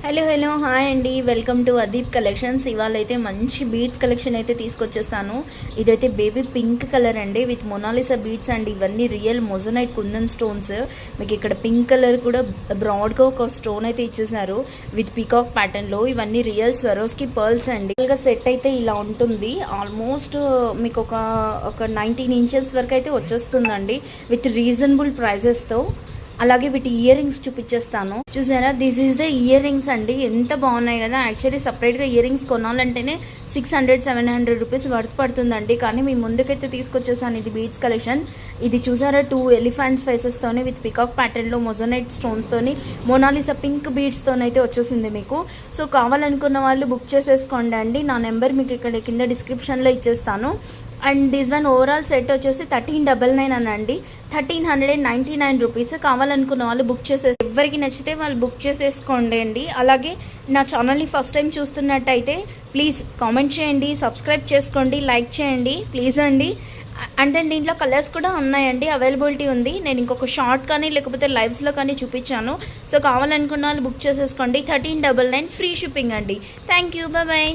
Hello hi అండి, welcome to Adeep collections. ఇవాళ అయితే మంచి బీడ్స్ కలెక్షన్ అయితే తీసుకొచ్చేస్తాను. ఇదైతే బేబీ పింక్ కలర్ అండి విత్ మొనాలిసా బీడ్స్ అండి. ఇవన్నీ రియల్ మొజనైట్ కుందన్ స్టోన్స్. మీకు ఇక్కడ పింక్ కలర్ కూడా బ్రాడ్గా ఒక స్టోన్ అయితే ఇచ్చేసారు విత్ పీకాక్ ప్యాటర్న్లో. ఇవన్నీ రియల్ స్వరోస్కి పర్ల్స్ అండి. సెట్ అయితే ఇలా ఉంటుంది. ఆల్మోస్ట్ మీకు ఒక 19 ఇంచెస్ వరకు అయితే వచ్చేస్తుందండి విత్ రీజనబుల్ ప్రైజెస్తో. అలాగే వీటి ఇయర్ రింగ్స్ చూపించేస్తాను. చూసారా, this is the ear rings అండి. ఎంత బాగున్నాయి కదా. యాక్చువల్లీ సపరేట్గా ఇయర్ రింగ్స్ కొనాలంటేనే 600-700 రూపీస్ వర్త్ పడుతుందండి. కానీ మీ ముందుకైతే తీసుకొచ్చేసాను ఇది బీడ్స్ కలెక్షన్. ఇది చూసారా, 2 ఎలిఫెంట్ ఫేసెస్తోని విత్ పికాక్ ప్యాటర్న్లో మొజనైట్ స్టోన్స్తోని మొనాలిసా పింక్ బీడ్స్తోనైతే వచ్చేసింది మీకు. సో కావాలనుకున్న వాళ్ళు బుక్ చేసేసుకోండి అండి. నా నెంబర్ మీకు ఇక్కడ కింద డిస్క్రిప్షన్లో ఇచ్చేస్తాను. And this one overall set వచ్చేసి 1399 అనండి, 1399 రూపీస్. కావాలనుకున్న వాళ్ళు బుక్ చేసేసి ఎవరికి నచ్చితే వాళ్ళు బుక్ చేసేసుకోండి అండి. అలాగే నా ఛానల్ని ఫస్ట్ టైం చూస్తున్నట్టయితే ప్లీజ్ కామెంట్ చేయండి, సబ్స్క్రైబ్ చేసుకోండి, లైక్ చేయండి ప్లీజ్ అండి. అంటే దీంట్లో కలర్స్ కూడా ఉన్నాయండి, అవైలబిలిటీ ఉంది. నేను ఇంకొక షార్ట్ కానీ లేకపోతే లైవ్స్లో కానీ చూపించాను. సో కావాలనుకున్న వాళ్ళు బుక్ చేసేసుకోండి. 1399 ఫ్రీ షిప్పింగ్ అండి. Thank you, bye.